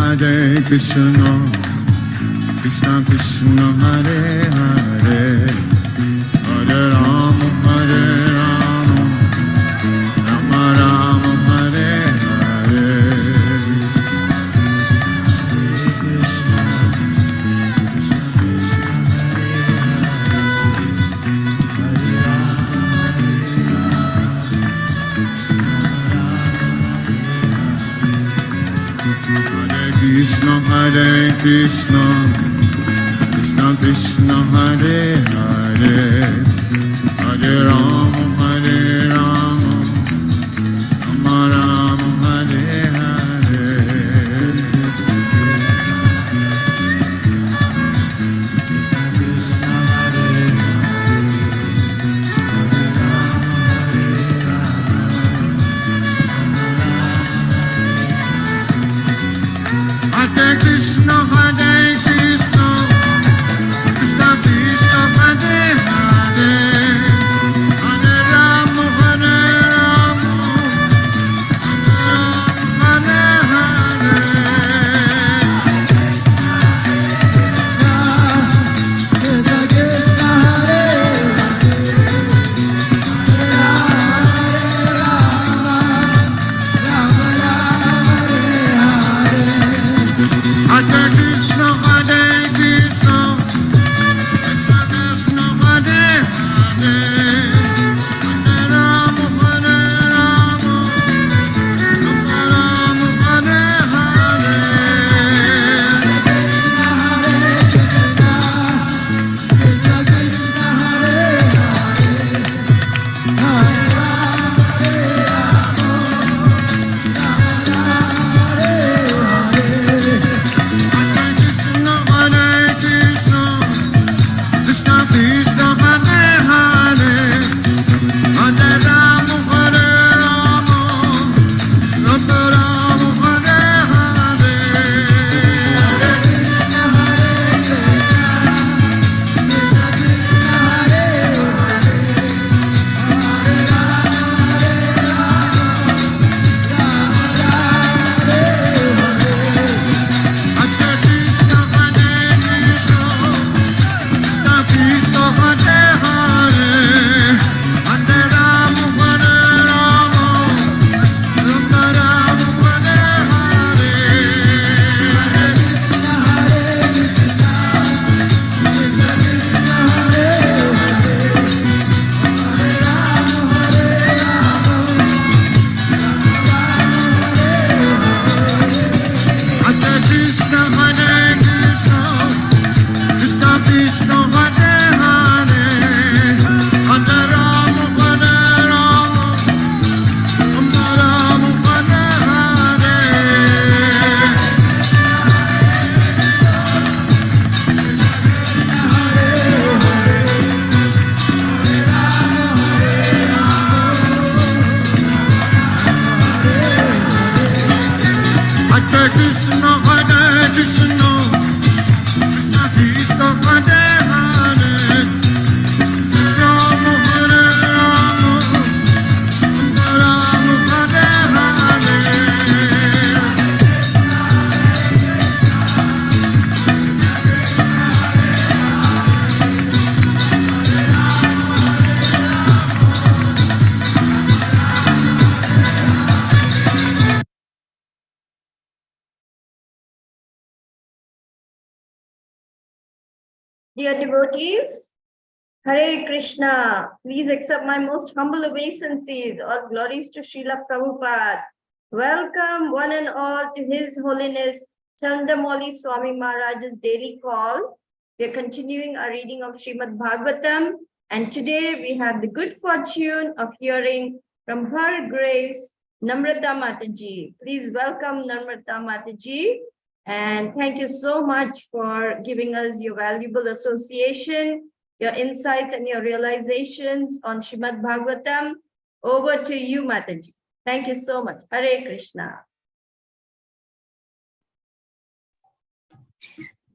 Hare Krishna, Krishna Krishna Hare Hare, Hare Rama Hare Rama, Rama Rama Hare Hare. Krishna Hare Krishna, Krishna Krishna Hare Hare, Hare Rama Hare Rama, Rama Rama Hare Hare. Hare Krishna, Hare Krishna, Krishna Krishna, Hare Hare, Hare Rama, Hare Rama, Rama Hare Hare Krishna, Hare Krishna, Krishna Krishna, Hare Hare, Hare Rama, Hare Rama, Rama Hare Hare. Hare Krishna, Hare Krishna, Krishna Krishna, Hare Hare, Hare Rama, Hare Rama, Rama Rama Hare Hare. Hare Krishna, Hare Krishna, Krishna Krishna, Hare Hare, Hare Rama, Hare Rama, Rama Rama Hare Hare. Hare Krishna, Hare Krishna, Krishna Krishna, Hare Hare, Hare Rama, Hare Rama, Rama Rama Hare Hare. Hare Krishna, Hare Krishna, Krishna Krishna, Hare Hare, Rama, Hare Rama, Rama Hare Hare. Dear devotees, Hare Krishna, please accept my most humble obeisances. All glories to Srila Prabhupada. Welcome one and all to His Holiness Candramauli Swami Maharaj's daily call. We are continuing our reading of Srimad Bhagavatam, and today we have the good fortune of hearing from Her Grace Namrata Mataji. Please welcome Namrata Mataji. And thank you so much for giving us your valuable association, your insights and your realizations on Srimad Bhagavatam. Over to you, Mataji. Thank you so much. Hare Krishna.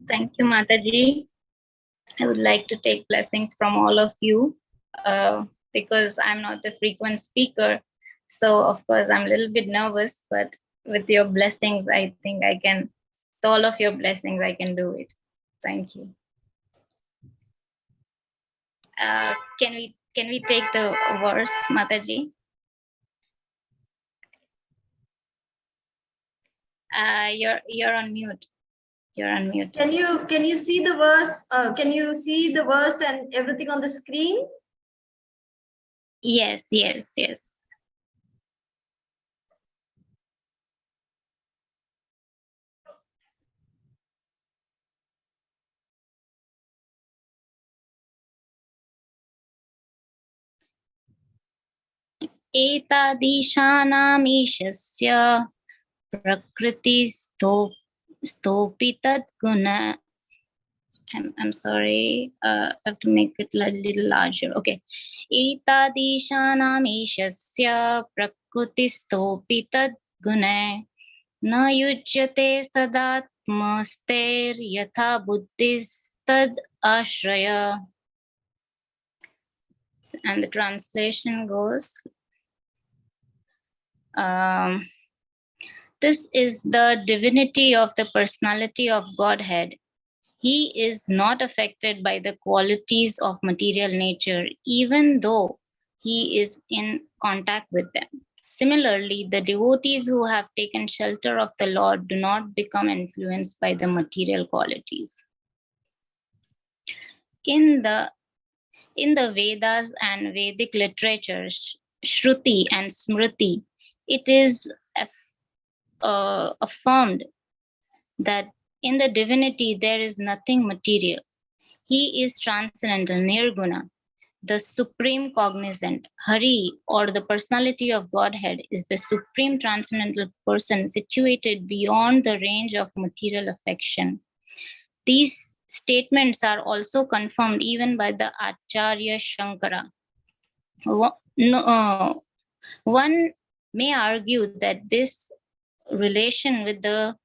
Thank you, Mataji. I would like to take blessings from all of you because I'm not the frequent speaker. So, of course, I'm a little bit nervous, but with your blessings, I think I can all of your blessings, I can do it. Thank you. Can we take the verse, Mataji? You're on mute. You're on mute. Can you see the verse? Can you see the verse and everything on the screen? Yes, yes, yes. एतादीशानामीशस्य प्रकृतिस्थोपि तद्गुण. I'm sorry, I have to make it a little larger. Okay. एतादीशानामीशस्य प्रकृतिस्थोपि तद्गुणे न युज्यते सदात्मस्तेर्यथा बुद्धिस्तद् आश्रय. And the translation goes, this is the divinity of the personality of Godhead. He is not affected by the qualities of material nature, even though he is in contact with them. Similarly, the devotees who have taken shelter of the Lord do not become influenced by the material qualities. In the Vedas and Vedic literature, Shruti and Smriti, it is affirmed that in the divinity there is nothing material. He is transcendental, nirguna, the supreme cognizant. Hari, or the personality of Godhead, is the supreme transcendental person situated beyond the range of material affection. These statements are also confirmed even by the Acharya Shankara. One may argue that this relation with the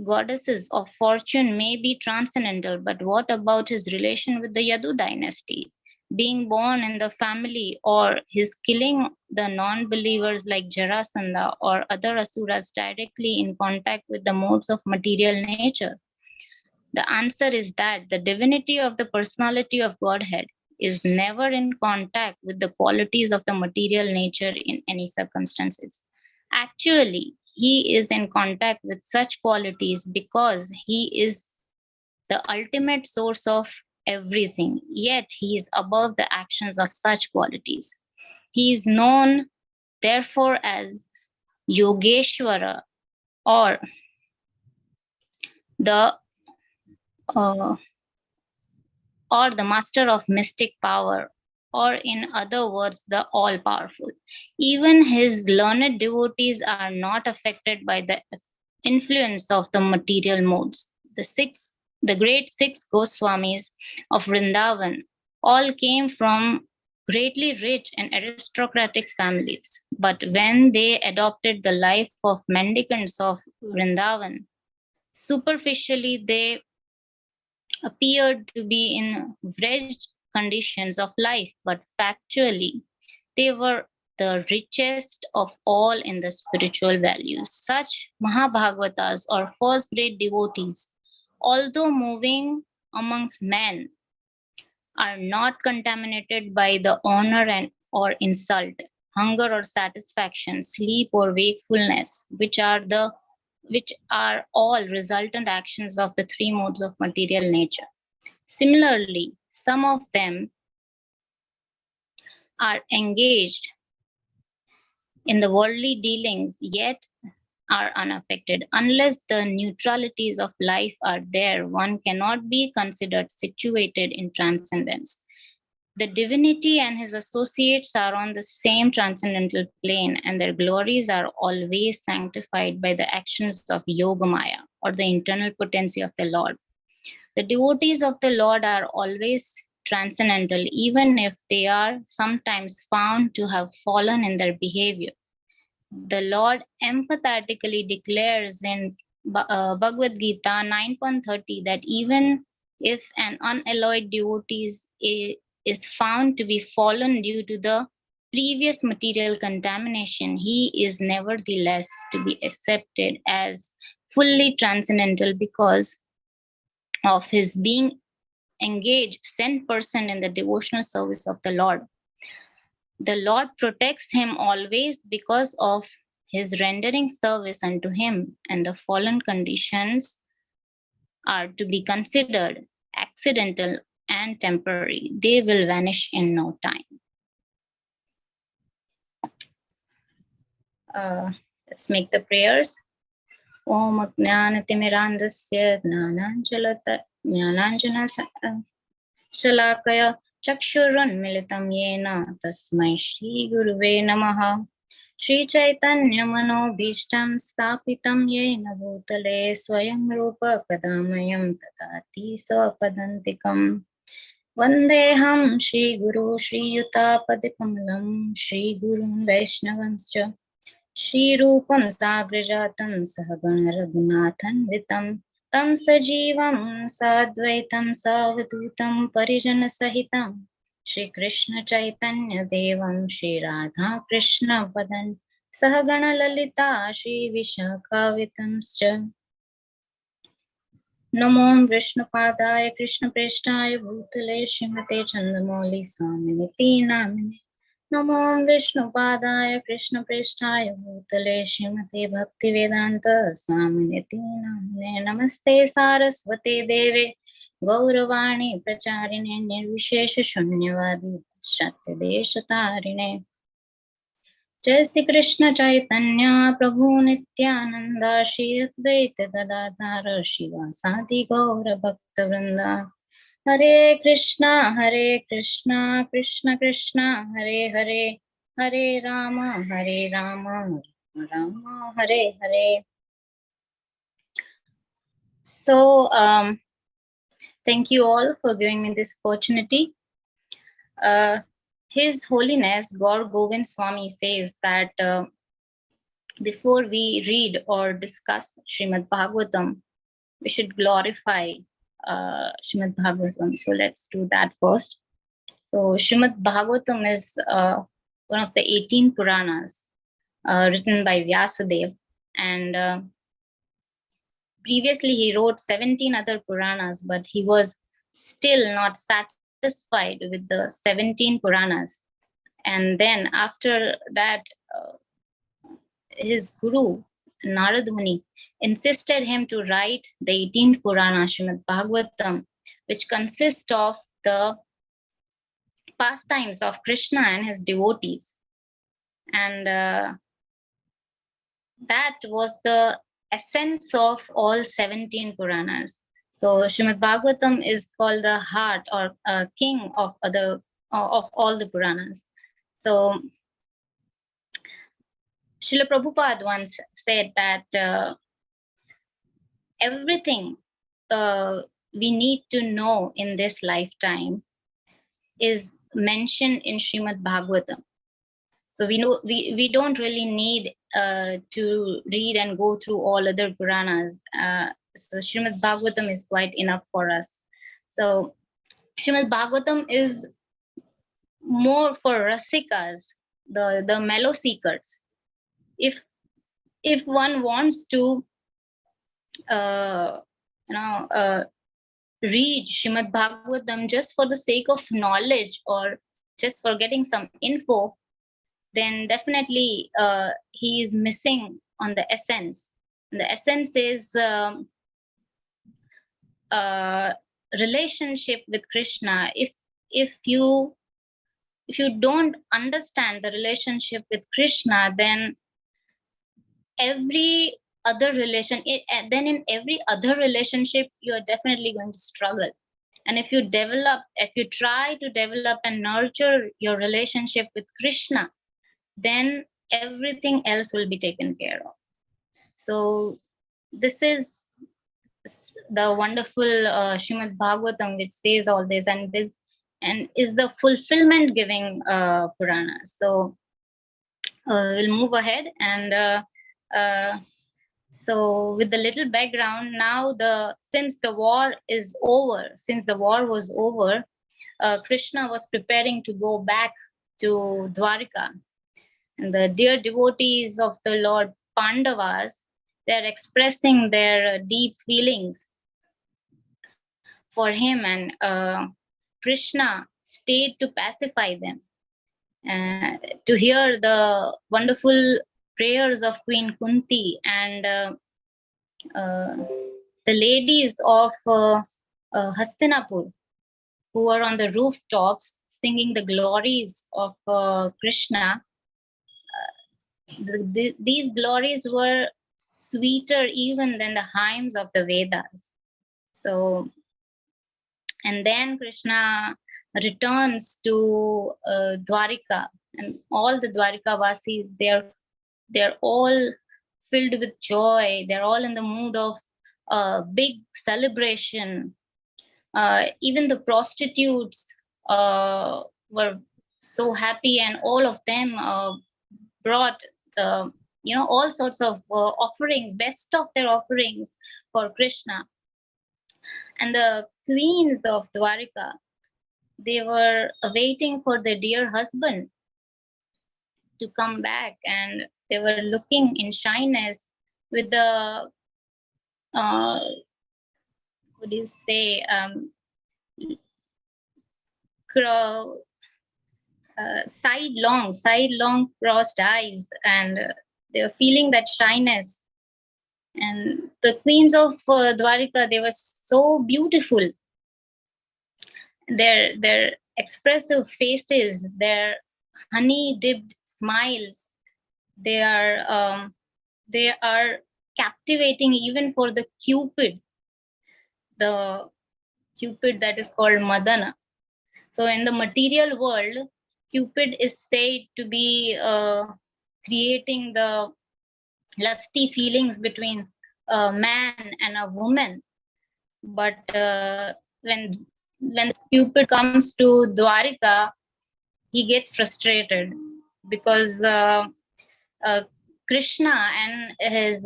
goddesses of fortune may be transcendental, but what about his relation with the Yadu dynasty? Being born in the family, or his killing the non-believers like Jarasandha or other asuras directly in contact with the modes of material nature? The answer is that the divinity of the personality of Godhead is never in contact with the qualities of the material nature in any circumstances. Actually, he is in contact with such qualities because he is the ultimate source of everything, yet he is above the actions of such qualities. He is known, therefore, as Yogeshwara, or the master of mystic power, or in other words, the all-powerful. Even his learned devotees are not affected by the influence of the material modes. The great six Goswamis of Vrindavan all came from greatly rich and aristocratic families. But when they adopted the life of mendicants of Vrindavan, superficially they appeared to be in wretched conditions of life, but factually they were the richest of all in the spiritual values. Such Mahabhagavatas, or first grade devotees, although moving amongst men, are not contaminated by the honor or insult, hunger or satisfaction, sleep or wakefulness, which are all resultant actions of the three modes of material nature. Similarly, some of them are engaged in the worldly dealings, yet are unaffected. Unless the neutralities of life are there, one cannot be considered situated in transcendence. The divinity and his associates are on the same transcendental plane, and their glories are always sanctified by the actions of Yogamaya, or the internal potency of the Lord. The devotees of the Lord are always transcendental, even if they are sometimes found to have fallen in their behavior. The Lord emphatically declares in Bhagavad Gita 9.30 that even if an unalloyed devotee is found to be fallen due to the previous material contamination, he is nevertheless to be accepted as fully transcendental because of his being engaged 100% in the devotional service of the Lord. The Lord protects him always because of his rendering service unto him, and the fallen conditions are to be considered accidental and temporary. They will vanish in no time. Let's make the prayers. Om Jnanatimirandasya Jnananjana Shalakaya Chakshurunmilitam Yena Tasmai Shri Guruve Namaha. Shri Chaitanya Manobhishtam Stapitam Yena Bhutale Swayam Rupa Kadamayam Tatati Swapadantikam. Vandeham Shri Guru Shri Yutapadikamlam Shri Gurun Vaishnavanscha Shri Rupam Sagrajatam Sahagana Raghunathan Vitam Tam Sajivam Sadvaitam Savadutam Parijana Sahitam Shri Krishna Chaitanya Devam Shri Radha Krishna Padan Sahagana Lalita Shri Vishakhavitamscha. Namo Vishnupadaya Krishna Preshthaya Bhutale Srimate Chandramauli Swami Namine. Namo Vishnupadaya Krishna Preshthaya Bhutale Srimate Bhaktivedanta Swami Namine. Namaste Saraswate Deve Gauravani Pracharine Nirvishesha Shunyavadi Shakti Deshatarine. Jai Shri Krishna Chaitanya Prabhu Nityananda Shri Advaita Gadadhara Shiva Sadi Gaura Bhakta Vrinda. Hare Krishna Krishna Krishna Hare Hare Hare Rama Rama Hare Hare. So thank you all for giving me this opportunity. His Holiness Gaur Govind Swami says that before we read or discuss Srimad Bhagavatam, we should glorify Srimad Bhagavatam. So let's do that first. So Srimad Bhagavatam is one of the 18 Puranas written by Vyasadeva, and previously he wrote 17 other Puranas, but he was still not satisfied with the 17 Puranas. And then after that, his guru, Narad Muni, insisted him to write the 18th Purana, Srimad Bhagavatam, which consists of the pastimes of Krishna and his devotees. And that was the essence of all 17 Puranas. So Srimad Bhagavatam is called the heart or king of all the Puranas. So Srila Prabhupada once said that everything we need to know in this lifetime is mentioned in Srimad Bhagavatam. So we don't really need to read and go through all other Puranas. So Srimad Bhagavatam is quite enough for us. So Srimad Bhagavatam is more for rasikas, the mellow seekers. If one wants to read Srimad Bhagavatam just for the sake of knowledge or just for getting some info, then definitely he is missing on the essence. And the essence is relationship with Krishna. If you don't understand the relationship with Krishna, then in every other relationship you are definitely going to struggle. And if you try to develop and nurture your relationship with Krishna, then everything else will be taken care of. So this is the wonderful Srimad Bhagavatam, which says all this and is the fulfillment giving Purana. So we'll move ahead, and so with the little background now, since the war was over, Krishna was preparing to go back to Dwarika. And the dear devotees of the Lord Pandavas, they're expressing their deep feelings for him, and Krishna stayed to pacify them, to hear the wonderful prayers of Queen Kunti and uh, the ladies of Hastinapur, who were on the rooftops singing the glories of Krishna. These glories were sweeter even than the hymns of the Vedas. So, and then Krishna returns to Dwarika, and all the Dwarika Vasis, they're all filled with joy. They're all in the mood of big celebration. Even the prostitutes were so happy, and all of them brought the all sorts of offerings, best of their offerings for Krishna. And the queens of Dwarika, they were awaiting for their dear husband to come back, and they were looking in shyness with the what do you say, sidelong crossed eyes, and they were feeling that shyness. And the queens of Dwarika, they were so beautiful. Their expressive faces, their honey dipped smiles, they are captivating even for the Cupid that is called Madana. So in the material world, Cupid is said to be creating the lusty feelings between a man and a woman. But when Cupid comes to Dwarika, he gets frustrated because Krishna and his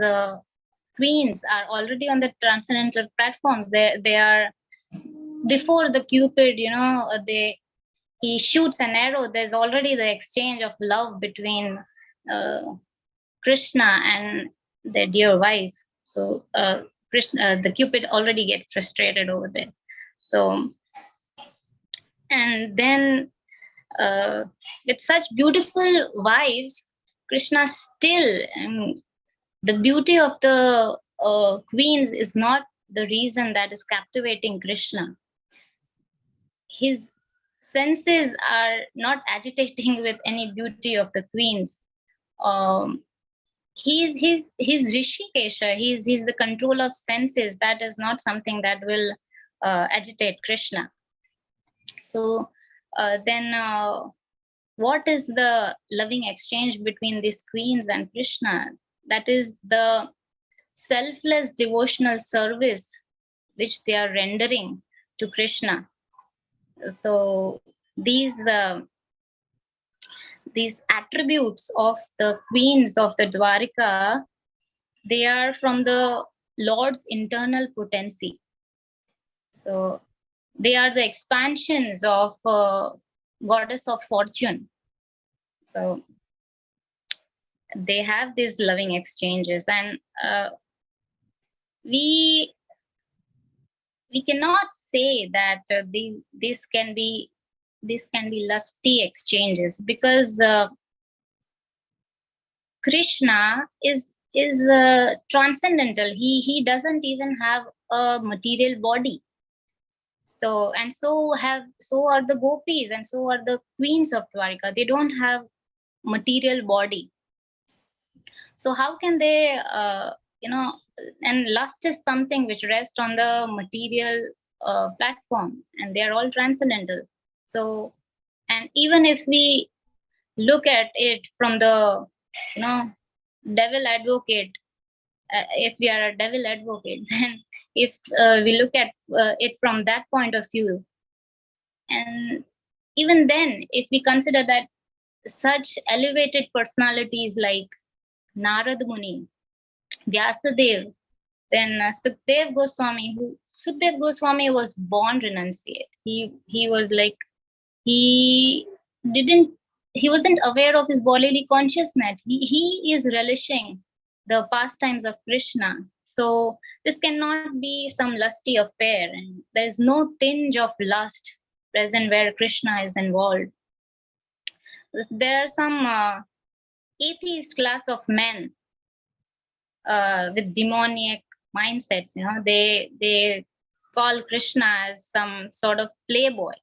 queens are already on the transcendental platforms. They are before the Cupid, he shoots an arrow. There's already the exchange of love between Krishna and their dear wife. So the Cupid already gets frustrated over there. So, and then with such beautiful wives, Krishna still, the beauty of the queens is not the reason that is captivating Krishna. His senses are not agitating with any beauty of the queens. He's Rishikesha. He's the control of senses. That is not something that will agitate Krishna. So then what is the loving exchange between these queens and Krishna? That is the selfless devotional service which they are rendering to Krishna. So these attributes of the queens of the Dwarika, they are from the Lord's internal potency. So they are the expansions of goddess of fortune. So they have these loving exchanges, and we cannot say that this can be lusty exchanges, because Krishna is transcendental. He doesn't even have a material body. So are the gopis, and so are the queens of Dwarika. They don't have material body. So how can they, and lust is something which rests on the material platform, and they are all transcendental. So, and even if we look at it from the, devil advocate, if we are a devil advocate, then if we look at it from that point of view, and even then, if we consider that such elevated personalities like Narad Muni, Vyasadev, then Sukdev Goswami was born renunciate. He was like, he wasn't aware of his bodily consciousness. He is relishing the pastimes of Krishna. So this cannot be some lusty affair, and there's no tinge of lust present where Krishna is involved. There are some atheist class of men with demoniac mindsets. They call Krishna as some sort of playboy,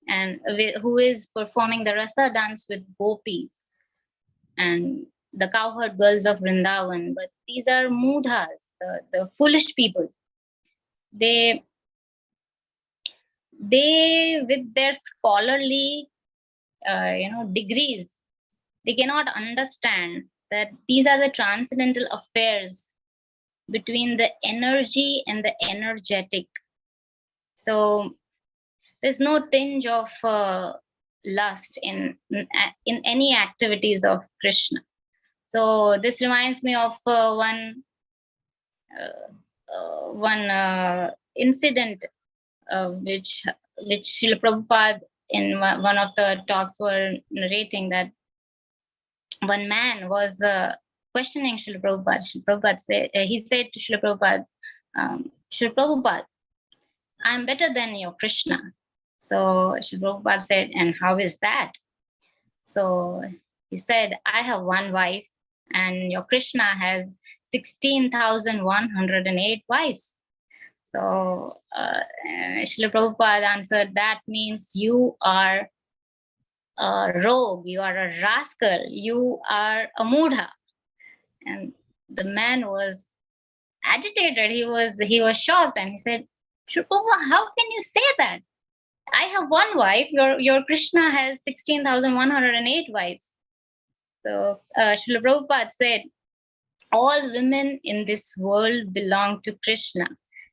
and who is performing the rasa dance with gopis and the cowherd girls of Vrindavan. But these are mudhas, the foolish people. They with their scholarly degrees, they cannot understand that these are the transcendental affairs between the energy and the energetic. So there's no tinge of lust in any activities of Krishna. So this reminds me of one incident which Srila Prabhupada in one of the talks were narrating, that one man was questioning Srila Prabhupada. Srila Prabhupada said, he said to Srila Prabhupada, Srila Prabhupada, I'm better than your Krishna. So Srila Prabhupada said, and how is that? So he said, I have one wife and your Krishna has 16,108 wives. So Srila Prabhupada answered, that means you are a rogue, you are a rascal, you are a mudha. And the man was agitated. He was shocked, and he said, Srila Prabhupada, how can you say that? I have one wife, your Krishna has 16,108 wives. So Srila Prabhupada said, all women in this world belong to Krishna,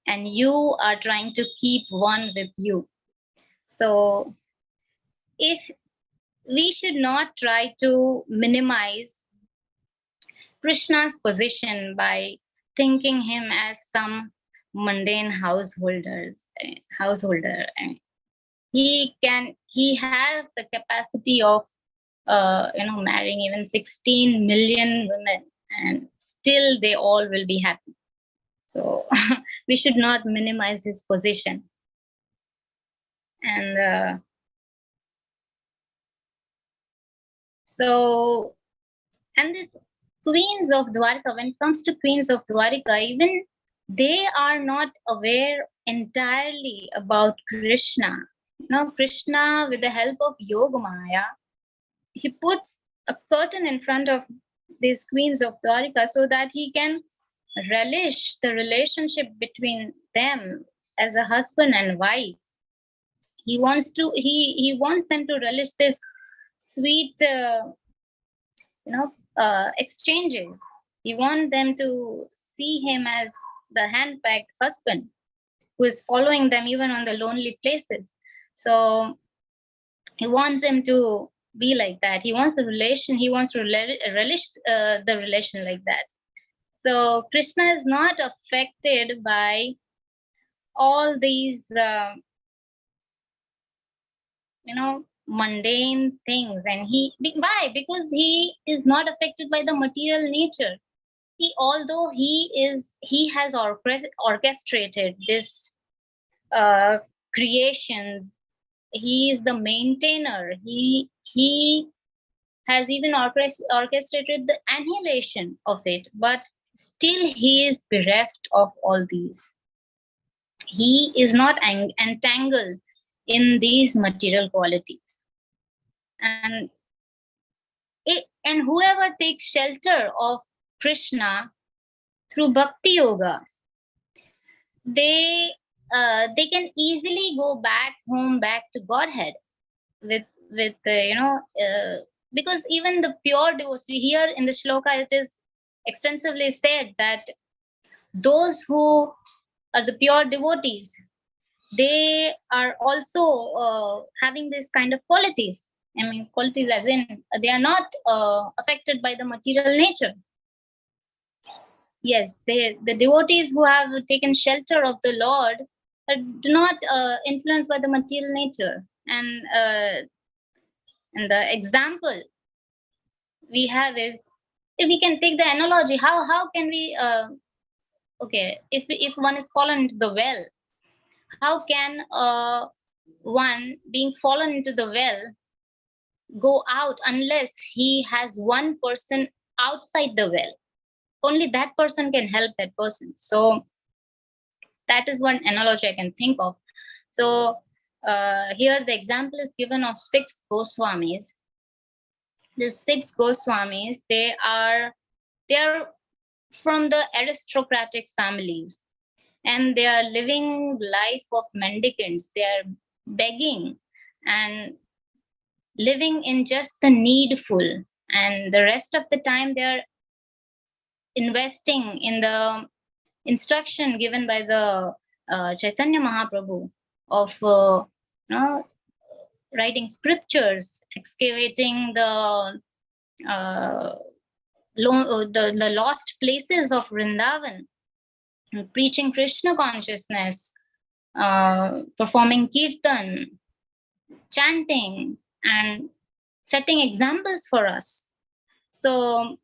and you are trying to keep one with you. So if we should not try to minimize Krishna's position by thinking him as some mundane householder. He has the capacity of marrying even 16 million women, and still they all will be happy. So we should not minimize his position. And this queens of Dwarka, when it comes to queens of Dwarka, even they are not aware entirely about Krishna. Krishna, with the help of Yoga Maya, he puts a curtain in front of these queens of Dwarka so that he can relish the relationship between them as a husband and wife. He wants them to relish this sweet exchanges. He wants them to see him as the hand-packed husband who is following them even on the lonely places. So he wants him to be like that. He wants the relation. He wants to relish the relation like that. So Krishna is not affected by all these, mundane things. And why? Because he is not affected by the material nature. Although he has orchestrated this creation, he is the maintainer. He has even orchestrated the annihilation of it, but still he is bereft of all these. He is not entangled in these material qualities. And whoever takes shelter of Krishna through Bhakti Yoga, they can easily go back to Godhead because even the pure devotee, here in the shloka it is extensively said that those who are the pure devotees, they are also having this kind of qualities. I mean, qualities as in they are not affected by the material nature. Yes, the devotees who have taken shelter of the Lord do not influenced by the material nature. And the example we have is if we can take the analogy, how can we okay, if one is fallen into the well, how can one being fallen into the well go out unless he has one person outside the well? Only that person can help that person. So that is one analogy I can think of. So here the example is given of 6 Goswamis. The 6 Goswamis, they are from the aristocratic families, and they are living life of mendicants. They are begging and living in just the needful, and the rest of the time they are investing in the instruction given by the Chaitanya Mahaprabhu of writing scriptures, excavating uh, the lost places of Vrindavan, and preaching Krishna consciousness, performing kirtan, chanting, and setting examples for us. So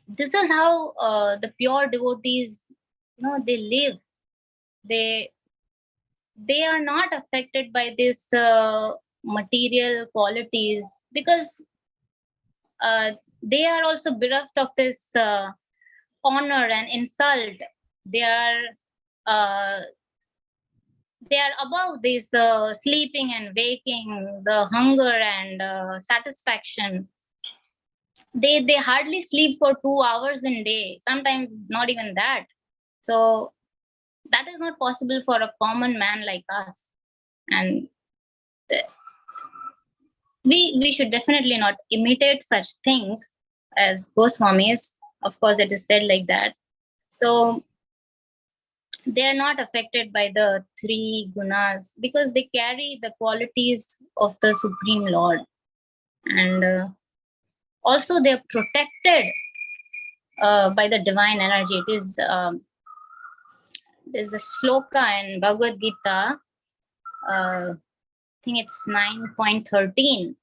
this is how the pure devotees, they live. They are not affected by this material qualities, because they are also bereft of this honor and insult. They are uh, above this sleeping and waking, the hunger and satisfaction. They hardly sleep for 2 hours in day, sometimes not even that. So that is not possible for a common man like us. And we should definitely not imitate such things as Goswamis. Of course, it is said like that. So they are not affected by the 3 gunas because they carry the qualities of the Supreme Lord. And also they are protected by the divine energy. It is there's a shloka in Bhagavad Gita, I think it's 9.13.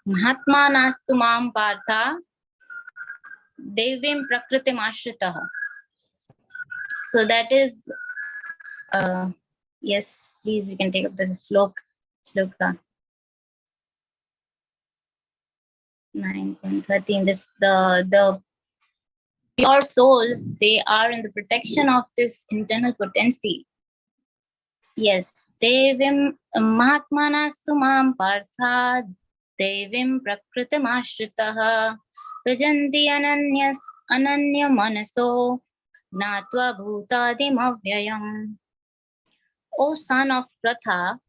Mahatma nastu mam partha devim prakritim ashritah. So that is, yes, please, you can take up the shloka 9.13. This the pure souls, they are in the protection of this internal potency. Yes, devim mahatmanastu mam partha devim prakritim ashritah vajanti ananya manaso natva bhutadim avyayam. O son of Pratha,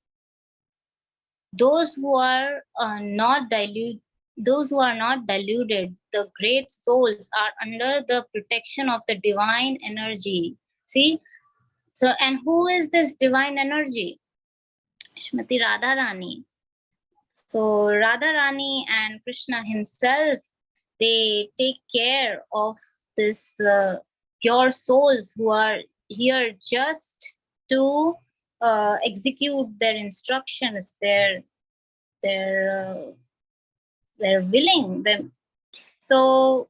those who are not deluded, the great souls are under the protection of the divine energy. See, so, and who is this divine energy? Shrimati Radharani. So Radharani and Krishna himself, they take care of this pure souls who are here just to execute their instructions. They're willing them. So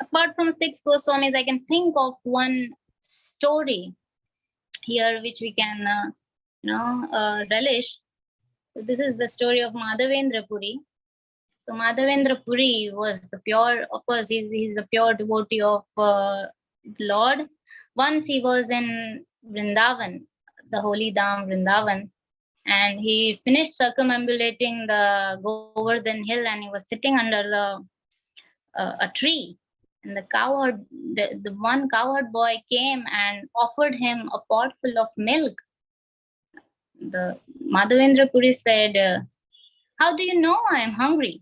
apart from 6 Goswamis, I can think of one story here which we can relish. This is the story of Madhavendra Puri. So Madhavendra Puri was the pure, of course, he's a pure devotee of the Lord. Once he was in Vrindavan, the holy Dham Vrindavan, and he finished circumambulating the Govardhan hill, and he was sitting under a tree. And the one cowherd boy came and offered him a pot full of milk. The Madhavendra Puri said, "How do you know I am hungry?"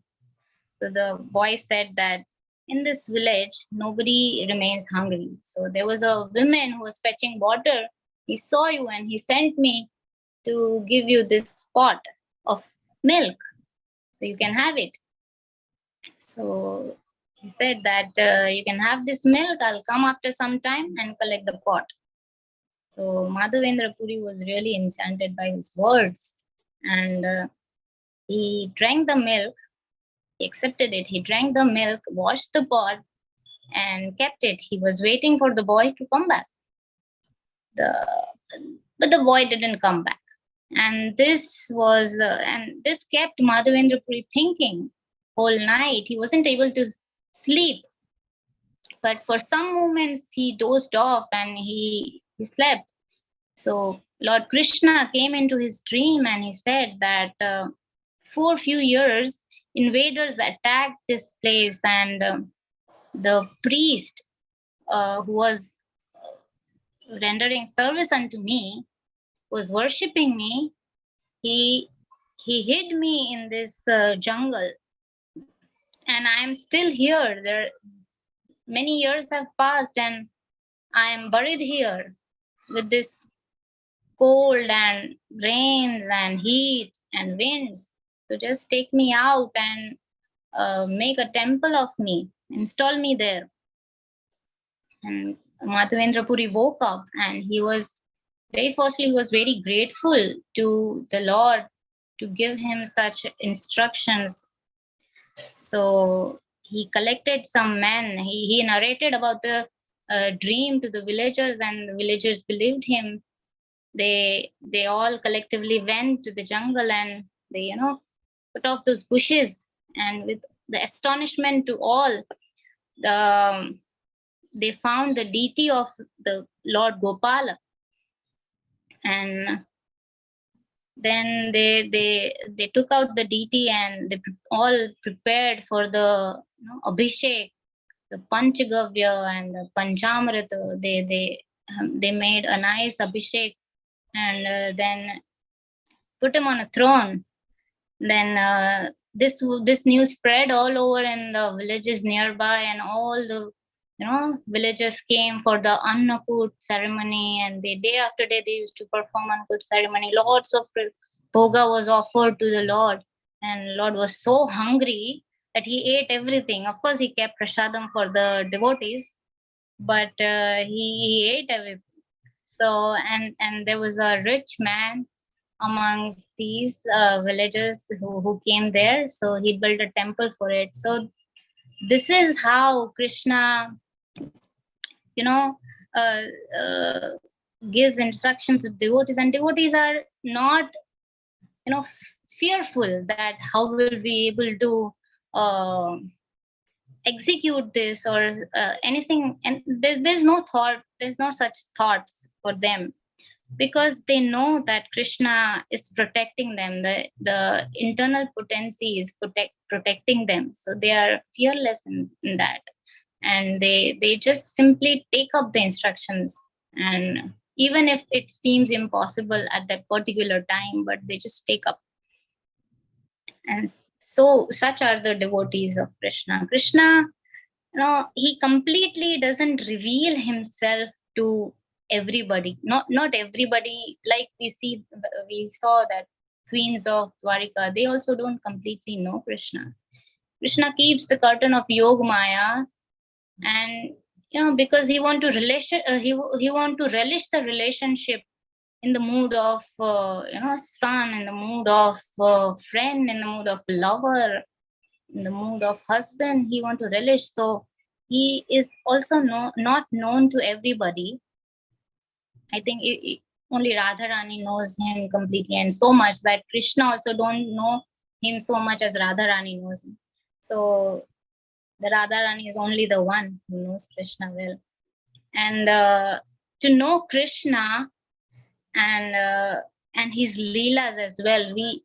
So the boy said that in this village, nobody remains hungry. So there was a woman who was fetching water. He saw you and he sent me to give you this pot of milk, so you can have it. So he said that you can have this milk. I'll come after some time and collect the pot. So Madhavendra Puri was really enchanted by his words. And He drank the milk, he accepted it. He drank the milk, washed the pot, and kept it. He was waiting for the boy to come back. But the boy didn't come back. And this kept Madhavendra Puri thinking whole night. He wasn't able to sleep. But for some moments he dozed off and he slept. So Lord Krishna came into his dream and he said that for a few years, invaders attacked this place, and the priest who was rendering service unto me, was worshipping me, he hid me in this jungle, and I am still here. There many years have passed, and I am buried here with this cold and rains and heat and winds. So just take me out and make a temple of me, install me there. And Madhavendra Puri woke up, and he was he was very grateful to the Lord to give him such instructions. So he collected some men. He narrated about the dream to the villagers, and the villagers believed him. They all collectively went to the jungle, and they put off those bushes, and with the astonishment to all, they found the deity of the Lord Gopala. And then they took out the deity, and they all prepared for the abhishek, the panchagavya and the panchamrita. They made a nice abhishek, and then put him on a throne. Then this news spread all over in the villages nearby, and all the villagers came for the Annakut ceremony, and the day after day they used to perform Annakut ceremony. Lots of bhoga was offered to the Lord, and Lord was so hungry that he ate everything. Of course, he kept prasadam for the devotees, but he ate everything. So and there was a rich man amongst these villagers who came there, so he built a temple for it. So this is how Krishna uh, uh, gives instructions to devotees, and devotees are not fearful that how will we able to execute this or anything, and there's no thought, there's no such thoughts for them, because they know that Krishna is protecting them. The internal potency is protecting them, so they are fearless in that, and they just simply take up the instructions, and even if it seems impossible at that particular time, but they just take up. And so such are the devotees of Krishna. He completely doesn't reveal himself to everybody. Not everybody, like we saw that queens of Dwarika, they also don't completely know Krishna. Krishna keeps the curtain of Yog Maya, and because he want to he want to relish the relationship in the mood of son, in the mood of friend, in the mood of lover, in the mood of husband. He want to relish, so he is also not known to everybody. I think only Radharani knows him completely, and so much that Krishna also don't know him so much as Radharani knows him. So the Radharani is only the one who knows Krishna well. And to know Krishna and his leelas as well, we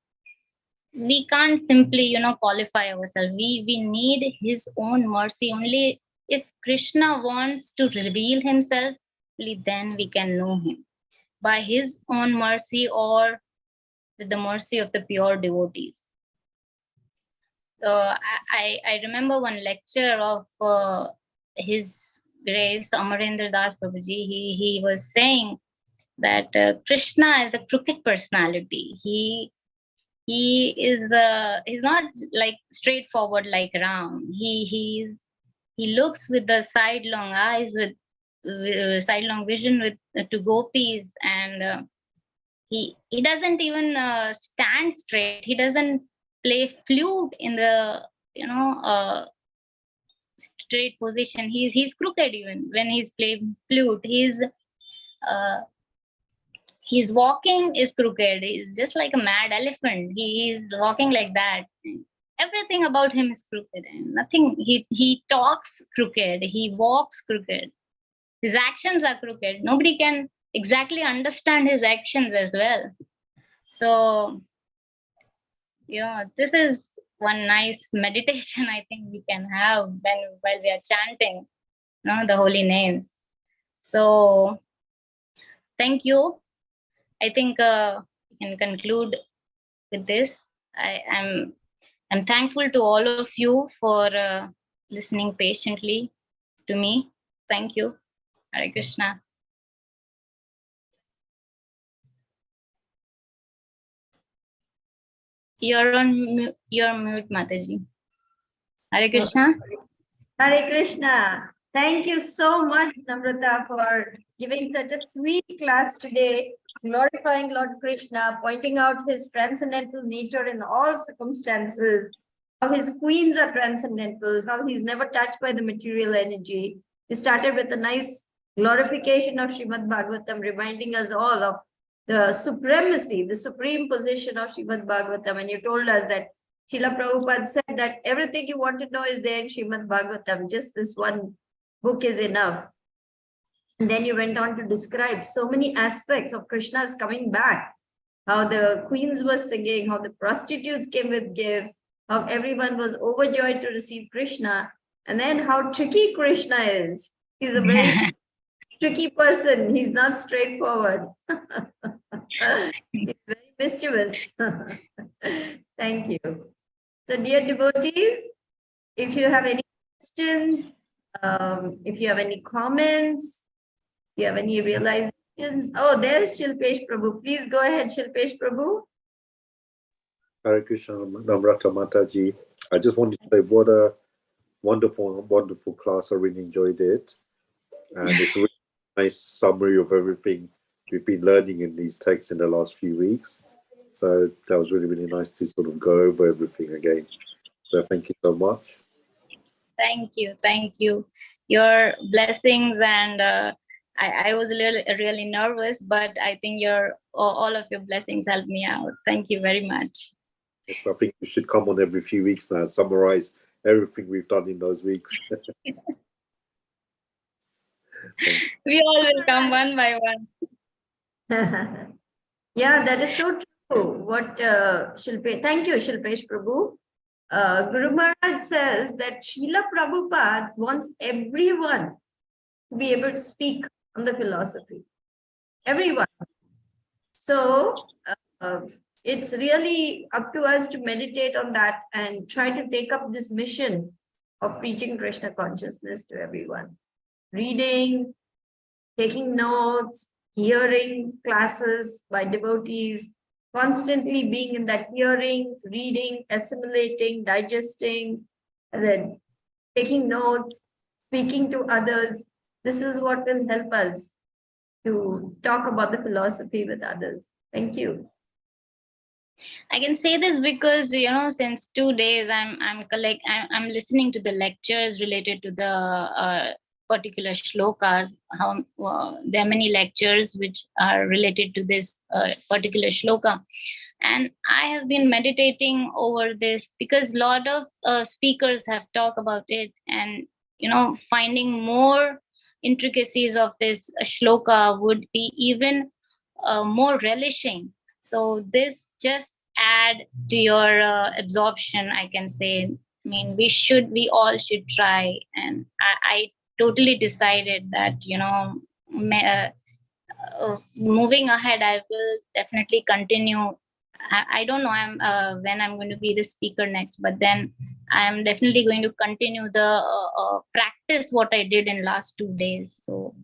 can't simply qualify ourselves. We need his own mercy. Only if Krishna wants to reveal himself, only then we can know him, by his own mercy or with the mercy of the pure devotees. So I remember one lecture of his Grace Amarendra Das Prabhuji. He was saying that Krishna is a crooked personality. He's not like straightforward like Ram. He looks with the sidelong eyes, with sidelong vision with to gopis, and he doesn't even stand straight. He doesn't play flute in the, straight position. He's crooked even when he's playing flute. His walking is crooked. He's just like a mad elephant. He's walking like that. Everything about him is crooked, and nothing. He talks crooked. He walks crooked. His actions are crooked. Nobody can exactly understand his actions as well. So, this is one nice meditation I think we can have while we are chanting, the holy names. So, thank you. I think we can conclude with this. I'm thankful to all of you for listening patiently to me. Thank you. Hare Krishna. You're on mute, Mataji. Hare Krishna. Hare Krishna. Thank you so much, Namrata, for giving such a sweet class today, glorifying Lord Krishna, pointing out his transcendental nature in all circumstances, how his queens are transcendental, how he's never touched by the material energy. You started with a nice glorification of Srimad Bhagavatam, reminding us all of the supremacy, the supreme position of Srimad Bhagavatam. And you told us that Srila Prabhupada said that everything you want to know is there in Srimad Bhagavatam. Just this one book is enough. And then you went on to describe so many aspects of Krishna's coming back, how the queens were singing, how the prostitutes came with gifts, how everyone was overjoyed to receive Krishna, and then how tricky Krishna is. He's a very tricky person. He's not straightforward. He's very mischievous. Thank you. So, dear devotees, if you have any questions, if you have any comments, if you have any realizations. Oh, there's Shilpesh Prabhu. Please go ahead, Shilpesh Prabhu. Hare Krishna, Namrata Mataji. I just wanted to say what a wonderful, wonderful class. I really enjoyed it. And it's a really nice summary of everything we've been learning in these texts in the last few weeks. So that was really, really nice to sort of go over everything again. So thank you so much. Thank you. Thank you. Your blessings, and I was really nervous, but I think all of your blessings helped me out. Thank you very much. Yes, I think we should come on every few weeks now and summarize everything we've done in those weeks. We all will come one by one. Yeah, that is so true. What thank you, Shilpesh Prabhu. Guru Maharaj says that Srila Prabhupada wants everyone to be able to speak on the philosophy. Everyone. So it's really up to us to meditate on that and try to take up this mission of preaching Krishna consciousness to everyone. Reading, taking notes, hearing classes by devotees, constantly being in that hearing, reading, assimilating, digesting, and then taking notes, speaking to others. This is what will help us to talk about the philosophy with others. Thank you. I can say this because since 2 days I'm listening to the lectures related to the particular shlokas. There are many lectures which are related to this particular shloka, and I have been meditating over this because a lot of speakers have talked about it, and finding more intricacies of this shloka would be even more relishing. So this just add to your absorption, I can say. I mean, we all should try, and I totally decided that moving ahead, I will definitely continue. I don't know when I'm going to be the speaker next, but then I'm definitely going to continue the practice what I did in last 2 days. So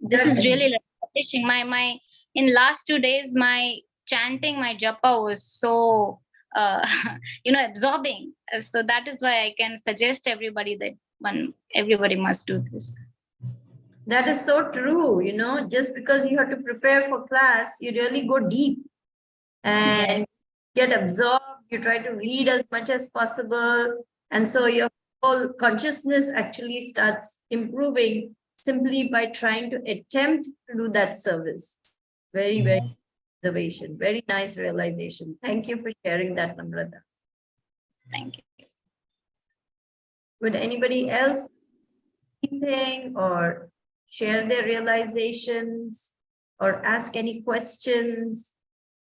this is really refreshing. My in last 2 days, my chanting, my japa was so absorbing. So that is why I can suggest everybody that everybody must do this. That is so true. Just because you have to prepare for class, you really go deep and get absorbed. you try to read as much as possible. And so your whole consciousness actually starts improving simply by trying to attempt to do that service. Very, very observation, very nice realization. Thank you for sharing that, Namrata. Thank you. Would anybody else anything or share their realizations or ask any questions?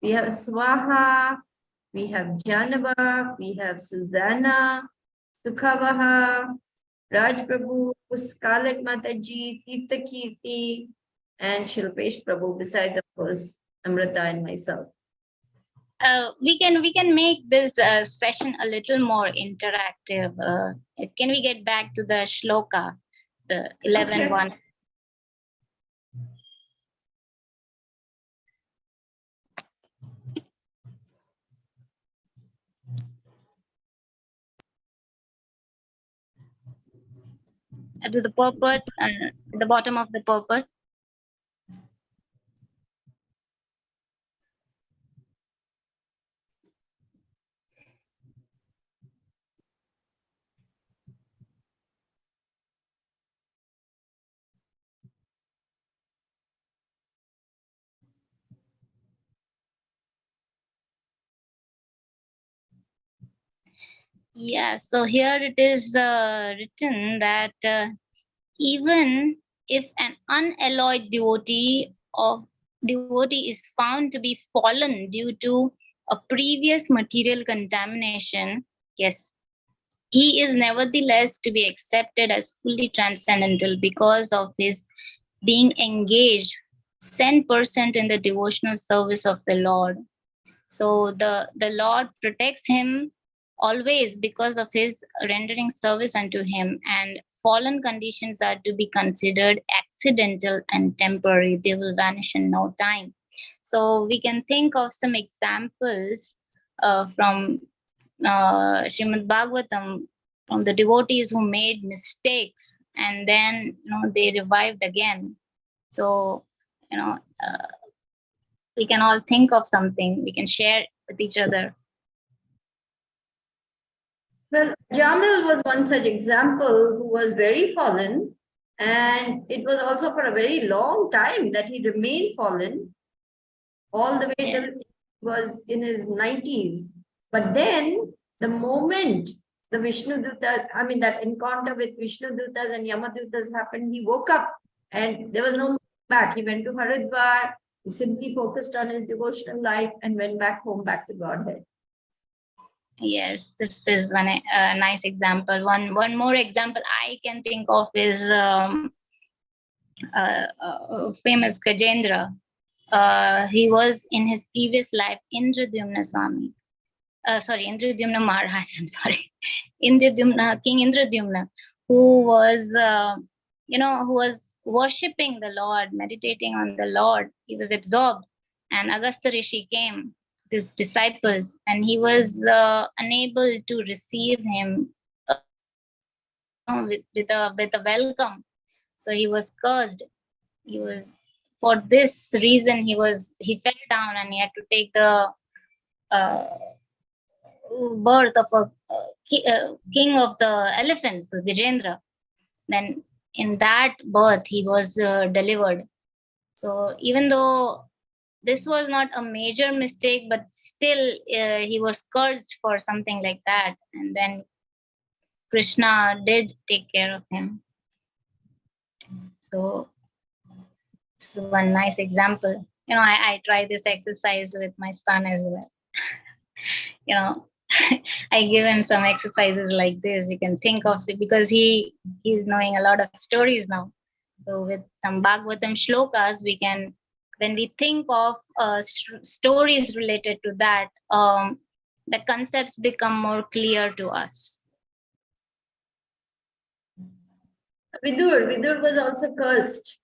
We have Swaha, we have Janava, we have Susanna, Sukhavaha, Raj Prabhu, Scarlet Mataji, Tirtha Kirti, and Shilpesh Prabhu, besides, of course, Amrita and myself. We can make this session a little more interactive. Can we get back to the shloka, the 11:1? Okay. To the purport, at the bottom of the purport. Yeah, so here it is written that even if an unalloyed devotee is found to be fallen due to a previous material contamination, yes, he is nevertheless to be accepted as fully transcendental because of his being engaged 10% in the devotional service of the Lord. So the Lord protects him always because of his rendering service unto him, and fallen conditions are to be considered accidental and temporary. They will vanish in no time. So we can think of some examples from Srimad Bhagavatam, from the devotees who made mistakes and then they revived again. So we can all think of something we can share with each other. Well, Jamil was one such example who was very fallen, and it was also for a very long time that he remained fallen, all the way till he was in his 90s. But then the moment the Vishnu Dutas, I mean that encounter with Vishnu Dutas and Yamadutas happened, he woke up and there was no back. He went to Haridwar, he simply focused on his devotional life and went back home, back to Godhead. Yes, this is one nice example. One more example I can think of is famous Gajendra. He was in his previous life Indradyumna Swami. Indradyumna Maharaj, I'm sorry. King Indradyumna, who was, who was worshipping the Lord, meditating on the Lord. He was absorbed, and Agastya Rishi came, his disciples, and he was unable to receive him with a welcome. So he was cursed. For this reason, he fell down and he had to take the birth of a king of the elephants, Gajendra. Then in that birth, he was delivered. So even though this was not a major mistake, but still he was cursed for something like that. And then Krishna did take care of him. So this is one nice example. I try this exercise with my son as well. I give him some exercises like this. You can think of it because he's knowing a lot of stories now. So with some Bhagavatam shlokas, when we think of stories related to that, the concepts become more clear to us. Vidur was also cursed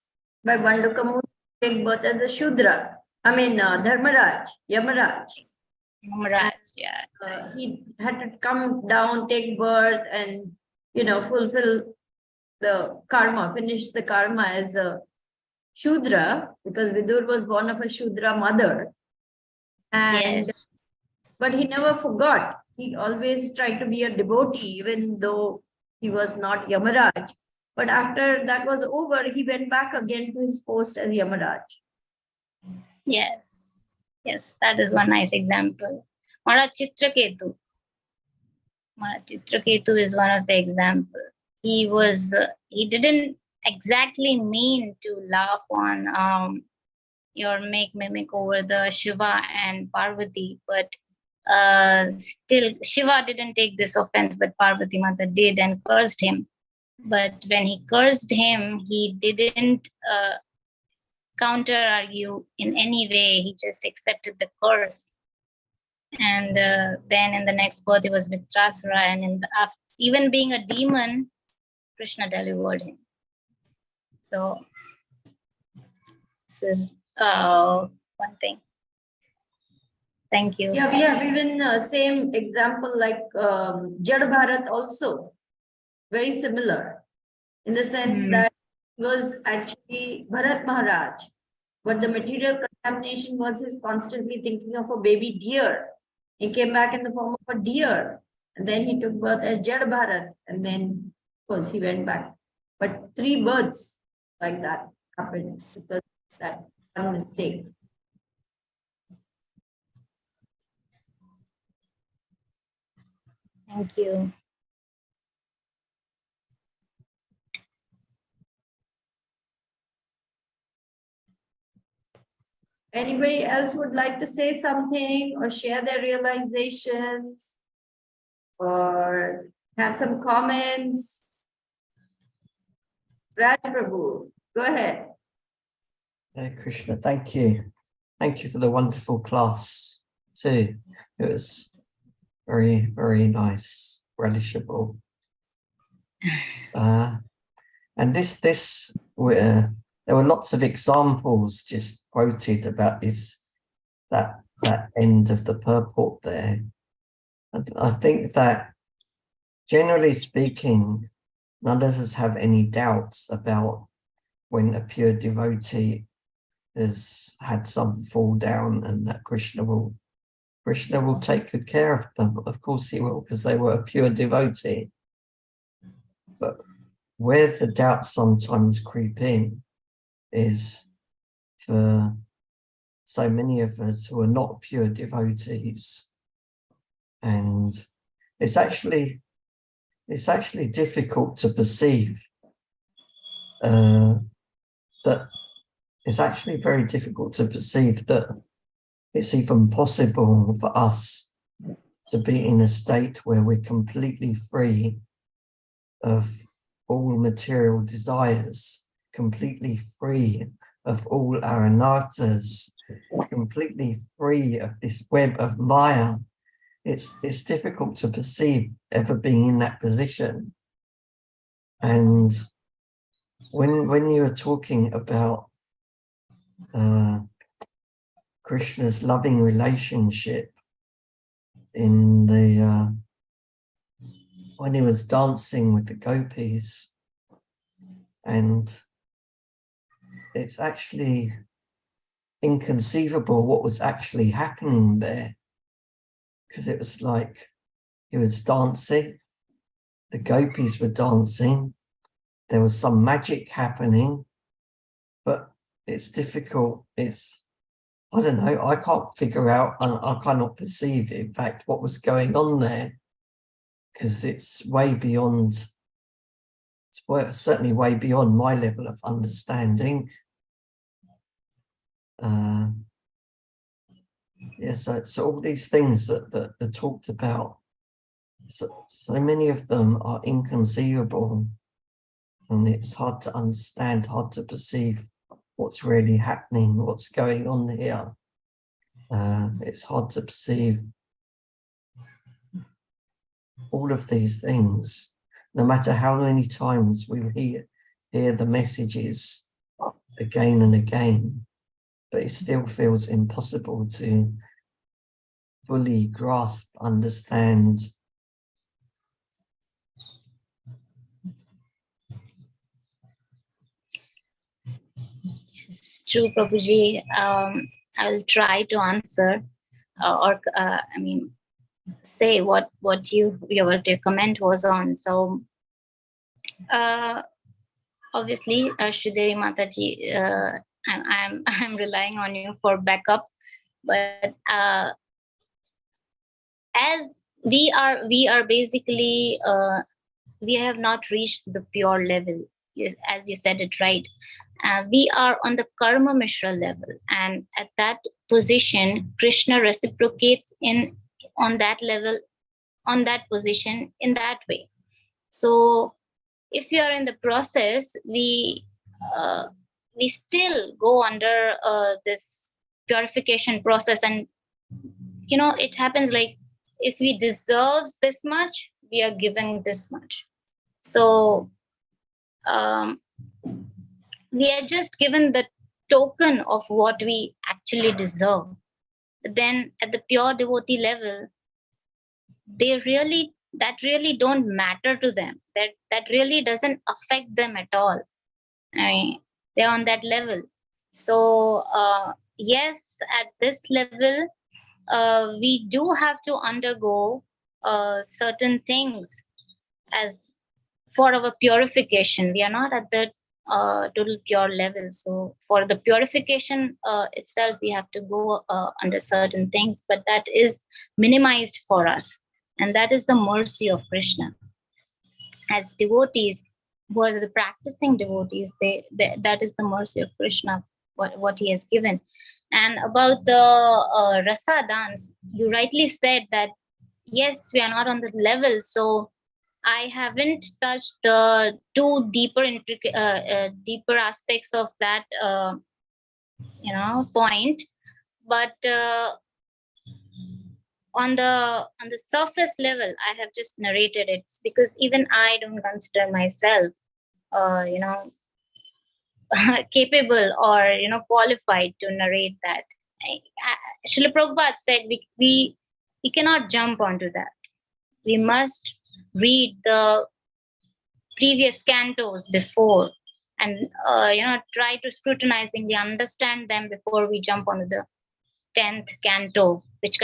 by Bandukamuni to take birth as a Shudra. I mean, Yamaraj. Yamaraj, yeah. He had to come down, take birth, and fulfill the karma, finish the karma as a Shudra, because Vidur was born of a Shudra mother. And yes. but he never forgot. He always tried to be a devotee, even though he was not Yamaraj. But after that was over, he went back again to his post as Yamaraj. Yes, yes, that is one nice example. Maharaj Chitraketu. Maharaj Chitraketu is one of the examples. He didn't exactly mean to laugh on your make mimic over the Shiva and Parvati, but still Shiva didn't take this offense, but Parvati Mata did and cursed him. But when he cursed him, he didn't counter argue in any way. He just accepted the curse. And then in the next birth, he was Mitrasura, and even being a demon, Krishna delivered him. So this is one thing. Thank you. Yeah, we have even same example like Jad Bharat also, very similar in the sense that he was actually Bharat Maharaj, but the material contamination was his constantly thinking of a baby deer. He came back in the form of a deer, and then he took birth as Jad Bharat, and then of course he went back. But 3 births like that happened because that one mistake. Thank you. Anybody else would like to say something or share their realizations or have some comments? Raj Prabhu, go ahead. Hare Krishna, thank you. Thank you for the wonderful class too. It was very, very nice, relishable. And there were lots of examples just quoted about that end of the purport there. And I think that generally speaking, none of us have any doubts about when a pure devotee has had some fall down and that Krishna will take good care of them. Of course he will, because they were a pure devotee. But where the doubts sometimes creep in is for so many of us who are not pure devotees. And it's actually difficult to perceive that it's actually very difficult to perceive that it's even possible for us to be in a state where we're completely free of all material desires, completely free of all our anarthas, completely free of this web of Maya. It's difficult to perceive ever being in that position. And when you are talking about Krishna's loving relationship in the when he was dancing with the gopis, and it's actually inconceivable what was actually happening there, because it was like he was dancing, the gopis were dancing, there was some magic happening, but it's difficult. I don't know, I can't figure out, and I cannot perceive, in fact, what was going on there, because it's way beyond, certainly way beyond my level of understanding. So all these things that are talked about, so many of them are inconceivable, and it's hard to understand, hard to perceive what's really happening, what's going on here. It's hard to perceive all of these things, no matter how many times we hear the messages again and again, but it still feels impossible to fully grasp, understand. It's true, Prabhuji. I will try to answer. I mean, say what your comment was on. So obviously, Sridevi Mataji, I'm relying on you for backup, but as we are basically we have not reached the pure level, as you said it right. We are on the karma mishra level, and at that position Krishna reciprocates on that level, on that position, in that way. So if we are in the process, we still go under this purification process, and it happens like, if we deserve this much, we are given this much. So we are just given the token of what we actually deserve. Then at the pure devotee level, that really don't matter to them. That really doesn't affect them at all. They're on that level. So yes, at this level, we do have to undergo certain things as for our purification. We are not at the total pure level. So for the purification itself, we have to go under certain things, but that is minimized for us. And that is the mercy of Krishna. As devotees, who are the practicing devotees, that is the mercy of Krishna, what he has given. And about the rasa dance, you rightly said that, yes, we are not on the level. So I haven't touched the two deeper aspects of that, point. But on the surface level, I have just narrated it, because even I don't consider myself, capable or qualified to narrate that. Srila Prabhupada said we cannot jump onto that. We must read the previous cantos before, and try to scrutinizingly understand them before we jump onto the 10th canto, which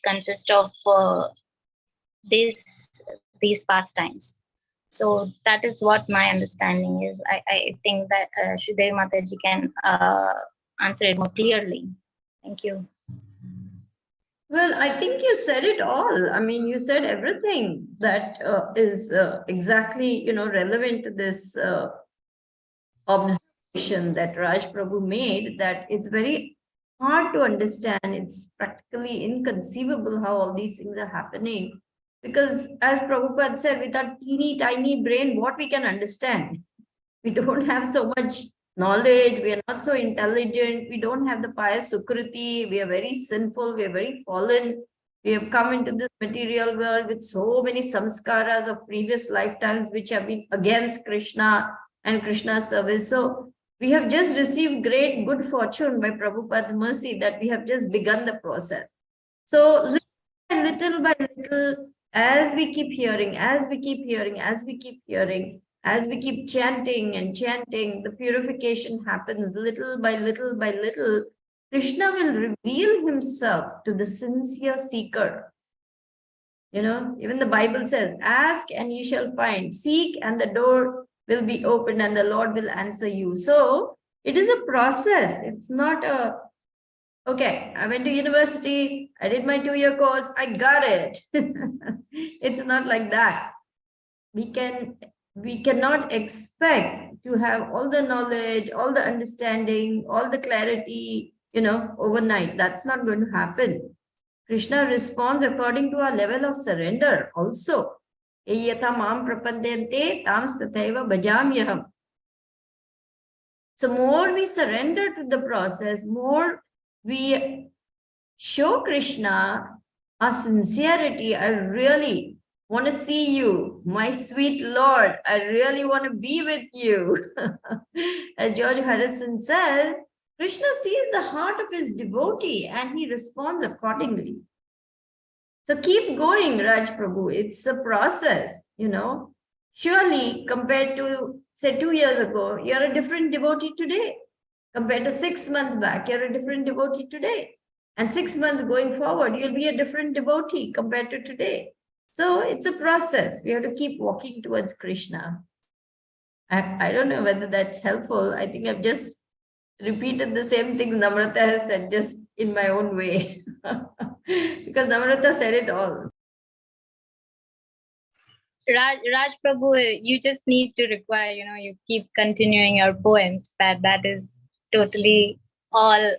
consists of these pastimes. So that is what my understanding is. I think that Sridevi Mataji can answer it more clearly. Thank you. Well, I think you said it all. I mean, you said everything that is exactly, relevant to this observation that Raj Prabhu made, that it's very hard to understand. It's practically inconceivable how all these things are happening. Because as Prabhupada said, with our teeny tiny brain, what we can understand? We don't have so much knowledge, we are not so intelligent, we don't have the pious sukriti, we are very sinful, we are very fallen, we have come into this material world with so many samskaras of previous lifetimes which have been against Krishna and Krishna's service. So we have just received great good fortune by Prabhupada's mercy that we have just begun the process. So little by little, as we keep hearing, as we keep chanting and chanting, the purification happens little by little by little. Krishna will reveal himself to the sincere seeker. Even the Bible says, ask and you shall find, seek and the door will be opened and the Lord will answer you. So it is a process. It's not okay, I went to university, I did my 2-year course, I got it. It's not like that. We cannot expect to have all the knowledge, all the understanding, all the clarity, overnight. That's not going to happen. Krishna responds according to our level of surrender also. So more we surrender to the process, more we show Krishna our sincerity. I really want to see you, my sweet Lord. I really want to be with you. As George Harrison says, Krishna sees the heart of his devotee and he responds accordingly. So keep going, Raj Prabhu. It's a process, Surely, compared to, say, 2 years ago, you're a different devotee today. Compared to 6 months back, you're a different devotee today. And 6 months going forward, you'll be a different devotee compared to today. So it's a process. We have to keep walking towards Krishna. I don't know whether that's helpful. I think I've just repeated the same thing Namrata has said, just in my own way. Because Namrata said it all. Raj Prabhu, you just need to require, you keep continuing your poems. That is totally all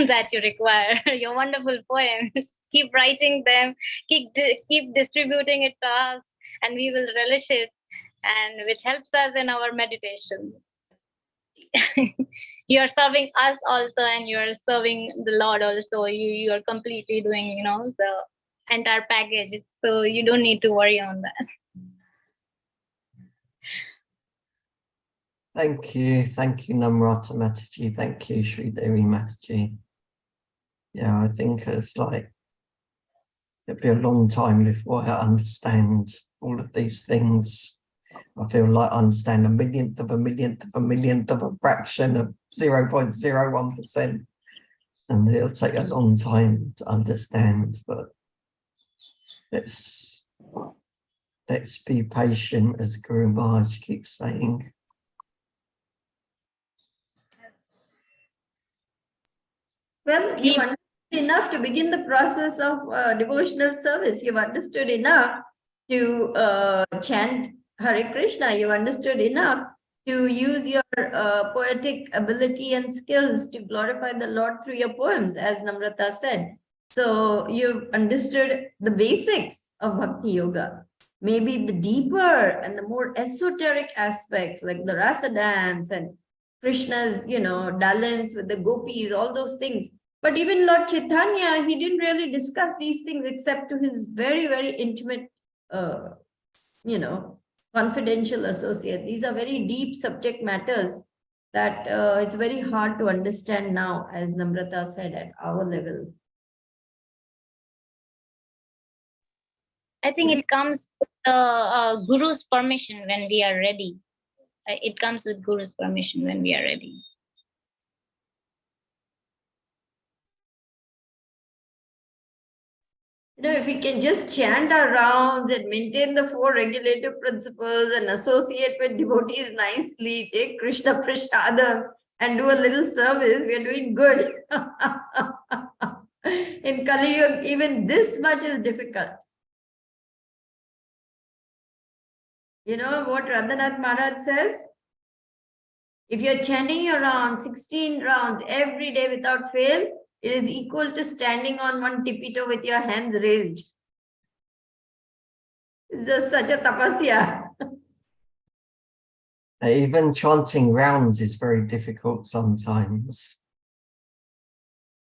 that you require. Your wonderful poems. Keep writing them, keep distributing it to us, and we will relish it, and which helps us in our meditation. You are serving us also, and you are serving the Lord also. You are completely doing, the entire package. So you don't need to worry on that. Thank you, Namrata Mataji. Thank you, Sri Devi Mataji. Yeah, I think it's like it'll be a long time before I understand all of these things. I feel like I understand a millionth of a millionth of a millionth of a fraction of 0.01%, and it'll take a long time to understand. But let's be patient, as Guru Maharaj keeps saying. Well, you've understood enough to begin the process of devotional service. You've understood enough to chant Hare Krishna. You've understood enough to use your poetic ability and skills to glorify the Lord through your poems, as Namrata said. So you've understood the basics of Bhakti Yoga. Maybe the deeper and the more esoteric aspects, like the rasa dance and Krishna's, dalliance with the gopis, all those things. But even Lord Chaitanya, he didn't really discuss these things except to his very, very intimate, confidential associate. These are very deep subject matters that it's very hard to understand now, as Namrata said, at our level. I think it comes with the Guru's permission when we are ready. It comes with Guru's permission when we are ready. If we can just chant our rounds and maintain the 4 regulative principles and associate with devotees nicely, take Krishna Prashadam and do a little service, we are doing good. In Kali Yuga, even this much is difficult. You know what Radhanath Maharaj says? If you're chanting your rounds, 16 rounds every day without fail, it is equal to standing on one tippy-toe with your hands raised. It's just such a tapasya. Even chanting rounds is very difficult sometimes.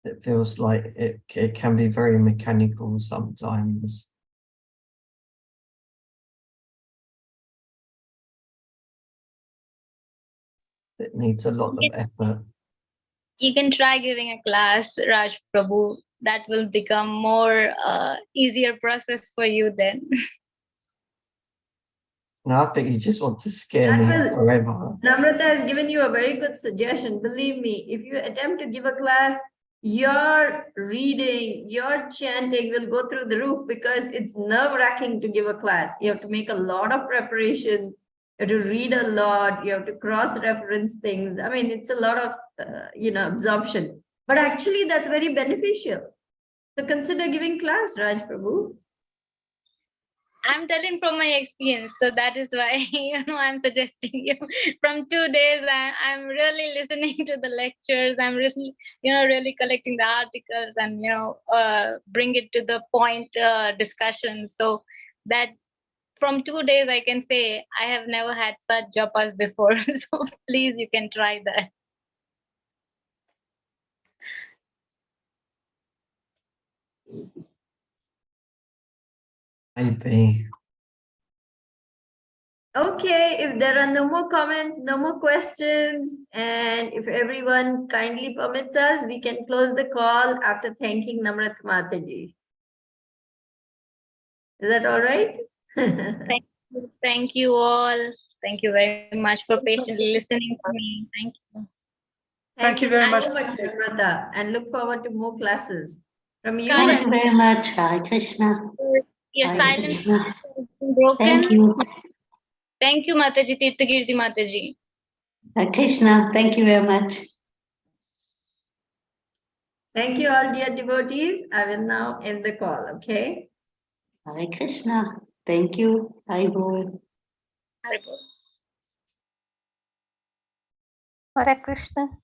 It feels like it can be very mechanical sometimes. It needs a lot of effort. You can try giving a class, Raj Prabhu. That will become more easier process for you then. No, I think you just want to scare me forever. Namrata has given you a very good suggestion. Believe me, if you attempt to give a class, your reading, your chanting will go through the roof, because it's nerve-wracking to give a class. You have to make a lot of preparation. You have to read a lot. You have to cross-reference things. I mean, it's a lot of, absorption. But actually, that's very beneficial. So consider giving class, Raj Prabhu. I'm telling from my experience, so that is why I'm suggesting you. From 2 days, I'm really listening to the lectures. I'm really, really collecting the articles and bring it to the point discussion. So that from 2 days, I can say I have never had such japas before. So please, you can try that. Maybe. Okay, if there are no more comments, no more questions, and if everyone kindly permits us, we can close the call after thanking Namrata Mataji. Is that all right? Thank you all. Thank you very much for patiently listening to me. Thank you. Thank you very much, Namrata, and look forward to more classes. from you. Kind Thank you very much. Hare Krishna. Your Hare silence Krishna. has been broken. Thank you. Thank you, Mataji, Tirthagirti Mataji. Hare Krishna. Thank you very much. Thank you all, dear devotees. I will now end the call, okay? Hare Krishna. Thank you. Hare Bol. Haribol. Hare Krishna.